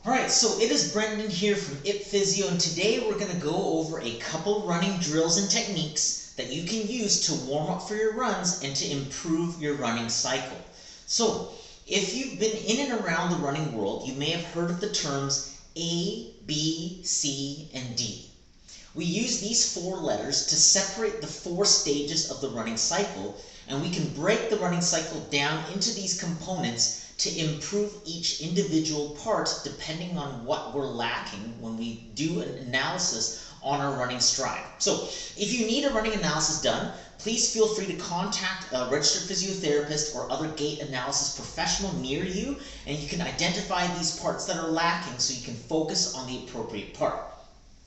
Alright, so it is Brendon here from Ip Physio, and today we're going to go over a couple running drills and techniques that you can use to warm up for your runs and to improve your running cycle. So, if you've been in and around the running world, you may have heard of the terms A, B, C, and D. We use these four letters to separate the four stages of the running cycle, and we can break the running cycle down into these components to improve each individual part depending on what we're lacking when we do an analysis on our running stride. So if you need a running analysis done, please feel free to contact a registered physiotherapist or other gait analysis professional near you, and you can identify these parts that are lacking so you can focus on the appropriate part.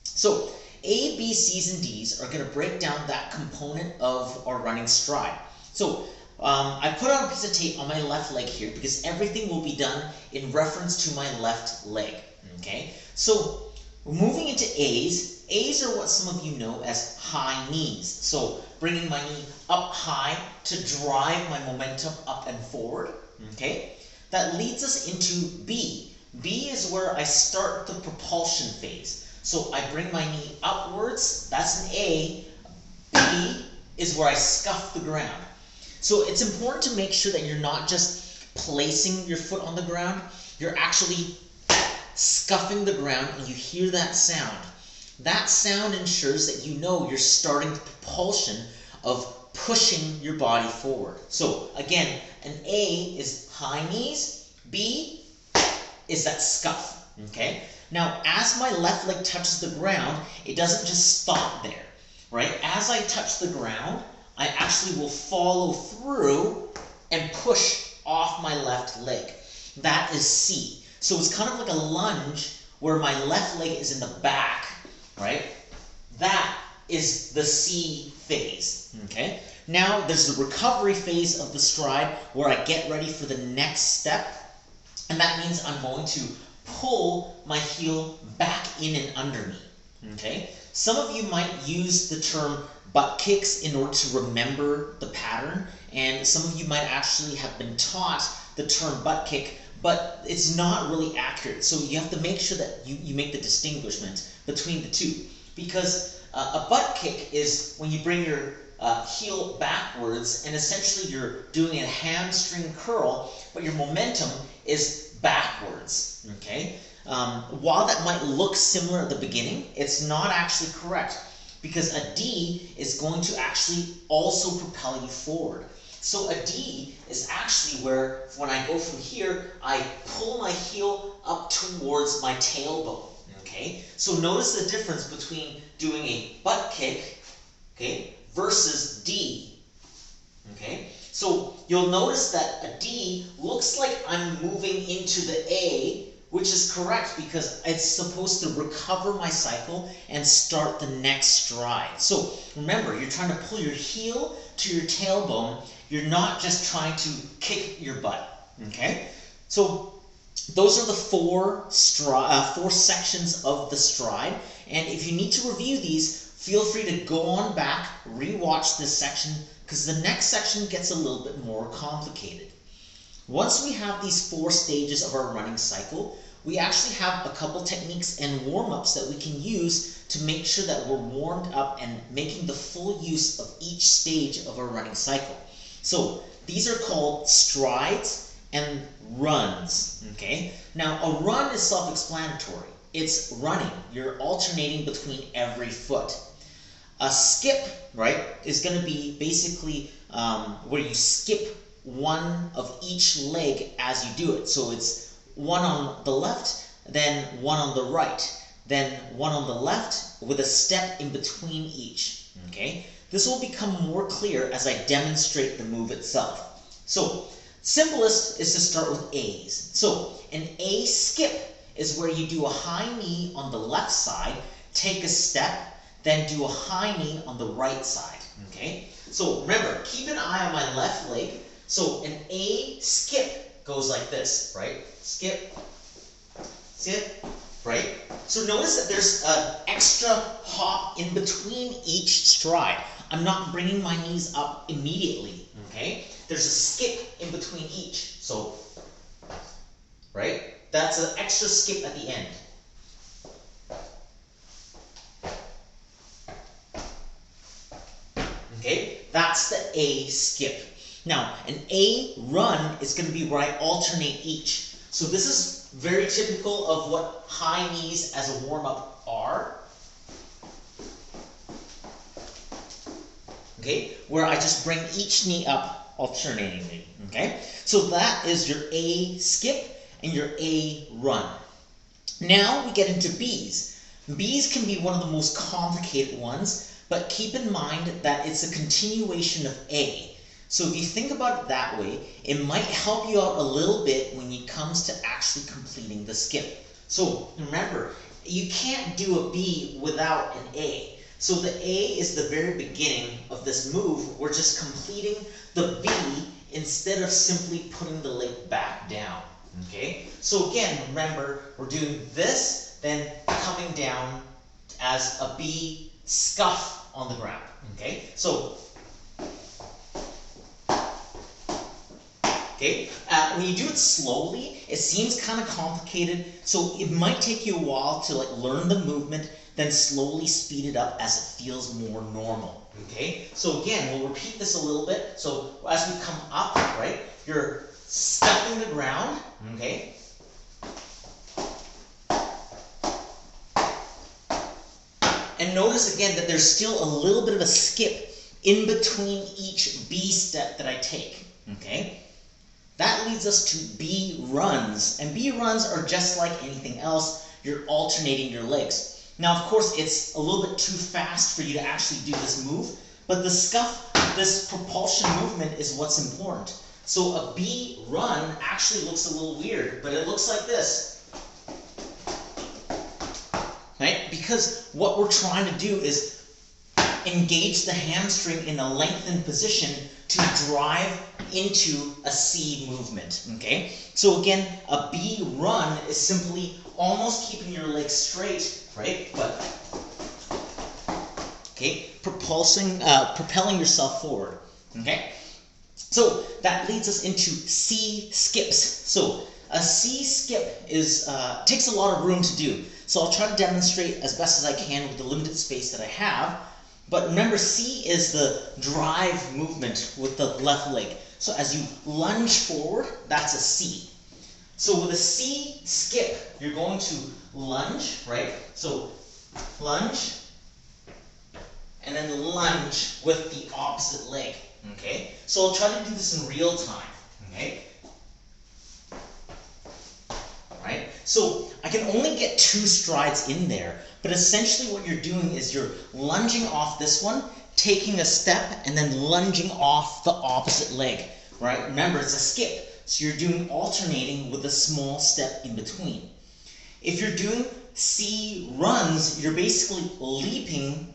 So A, B, C's, and D's are going to break down that component of our running stride. So I put on a piece of tape on my left leg here because everything will be done in reference to my left leg. Okay, so moving into A's. A's are what some of you know as high knees. So bringing my knee up high to drive my momentum up and forward. Okay, that leads us into B. B is where I start the propulsion phase. So I bring my knee upwards. That's an A. B is where I scuff the ground. So it's important to make sure that you're not just placing your foot on the ground, you're actually scuffing the ground and you hear that sound. That sound ensures that you know you're starting the propulsion of pushing your body forward. So again, an A is high knees, B is that scuff, okay? Now, as my left leg touches the ground, it doesn't just stop there, right? As I touch the ground, I actually will follow through and push off my left leg. That is C. So it's kind of like a lunge where my left leg is in the back, right? That is the C phase, okay? Now there's the recovery phase of the stride where I get ready for the next step, and that means I'm going to pull my heel back in and under me, okay? Some of you might use the term butt kicks in order to remember the pattern, and some of you might actually have been taught the term butt kick, but it's not really accurate. So you have to make sure that you make the distinguishment between the two, because a butt kick is when you bring your heel backwards and essentially you're doing a hamstring curl, but your momentum is backwards, okay? While that might look similar at the beginning, it's not actually correct, because a D is going to actually also propel you forward. So a D is actually where, when I go from here, I pull my heel up towards my tailbone, okay? So notice the difference between doing a butt kick, okay, versus D, okay? So you'll notice that a D looks like I'm moving into the A, which is correct because it's supposed to recover my cycle and start the next stride. So remember, you're trying to pull your heel to your tailbone. You're not just trying to kick your butt, okay? So those are the four sections of the stride. And if you need to review these, feel free to go on back, rewatch this section, because the next section gets a little bit more complicated. Once we have these four stages of our running cycle, we actually have a couple techniques and warm-ups that we can use to make sure that we're warmed up and making the full use of each stage of our running cycle. So these are called strides and runs, okay? Now a run is self-explanatory. It's running. You're alternating between every foot. A skip, right, is going to be basically where you skip one of each leg as you do it. So it's one on the left, then one on the right, then one on the left with a step in between each, okay? This will become more clear as I demonstrate the move itself. So simplest is to start with A's. So an A skip is where you do a high knee on the left side, take a step, then do a high knee on the right side, okay? So remember, keep an eye on my left leg. So an A skip goes like this, right? Skip, skip, right? So notice that there's an extra hop in between each stride. I'm not bringing my knees up immediately, okay? There's a skip in between each. So, right? That's an extra skip at the end. Okay, that's the A skip. Now, an A run is going to be where I alternate each. So this is very typical of what high knees as a warm-up are. Okay, where I just bring each knee up alternatingly. Okay, so that is your A skip and your A run. Now we get into Bs. Bs can be one of the most complicated ones, but keep in mind that it's a continuation of A. So if you think about it that way, it might help you out a little bit when it comes to actually completing the skip. So remember, you can't do a B without an A. So the A is the very beginning of this move. We're just completing the B instead of simply putting the leg back down. Okay? So again, remember, we're doing this, then coming down as a B scuff on the ground. Okay? So, okay, when you do it slowly, it seems kind of complicated, so it might take you a while to learn the movement, then slowly speed it up as it feels more normal. Okay, so again, we'll repeat this a little bit. So as we come up, right, you're stuffing the ground. Okay. And notice again that there's still a little bit of a skip in between each B step that I take. Okay. That leads us to B runs, and B runs are just like anything else. You're alternating your legs. Now, of course, it's a little bit too fast for you to actually do this move, but the scuff, this propulsion movement is what's important. So a B run actually looks a little weird, but it looks like this. Right? Because what we're trying to do is engage the hamstring in a lengthened position to drive into a C movement. Okay? So again, a B run is simply almost keeping your legs straight, right? But okay, propelling yourself forward. Okay? So that leads us into C skips. So a C skip is takes a lot of room to do. So I'll try to demonstrate as best as I can with the limited space that I have. But remember, C is the drive movement with the left leg. So as you lunge forward, that's a C. So with a C skip, you're going to lunge, right? So lunge, and then lunge with the opposite leg, okay? So I'll try to do this in real time, okay? Right? So I can only get 2 strides in there, but essentially what you're doing is you're lunging off this one, taking a step, and then lunging off the opposite leg, right? Remember, it's a skip. So you're doing alternating with a small step in between. If you're doing C runs, you're basically leaping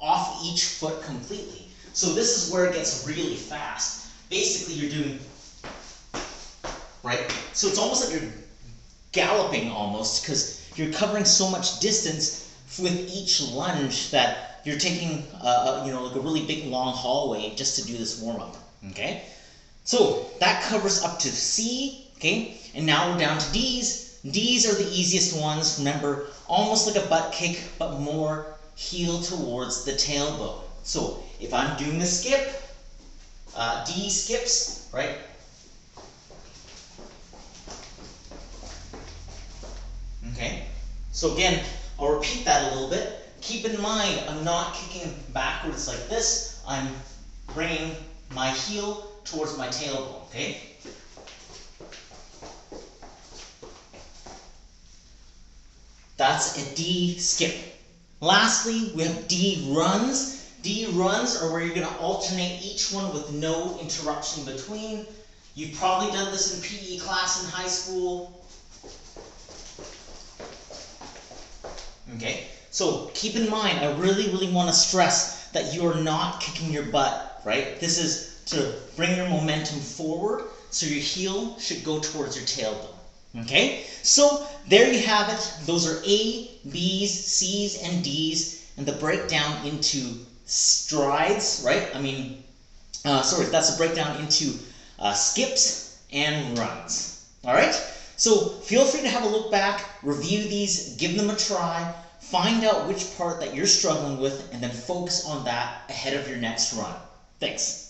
off each foot completely. So this is where it gets really fast. Basically, you're doing, right? So it's almost like you're galloping almost, because you're covering so much distance with each lunge that you're taking, like a really big long hallway just to do this warm up. Okay. So that covers up to C, okay? And now we're down to D's. D's are the easiest ones. Remember, almost like a butt kick, but more heel towards the tailbone. So if I'm doing the skip, D skips, right? Okay, so again, I'll repeat that a little bit. Keep in mind, I'm not kicking backwards like this. I'm bringing my heel towards my tailbone, okay? That's a D skip. Lastly, we have D runs. D runs are where you're going to alternate each one with no interruption between. You've probably done this in PE class in high school. Okay, so keep in mind, I really want to stress that you are not kicking your butt, right? This is to bring your momentum forward, so your heel should go towards your tailbone. Okay, so there you have it. Those are A, B's, C's, and D's, and the breakdown into strides, right? That's a breakdown into skips and runs. All right, So feel free to have a look back, review these, give them a try, find out which part that you're struggling with, and then focus on that ahead of your next run. Thanks.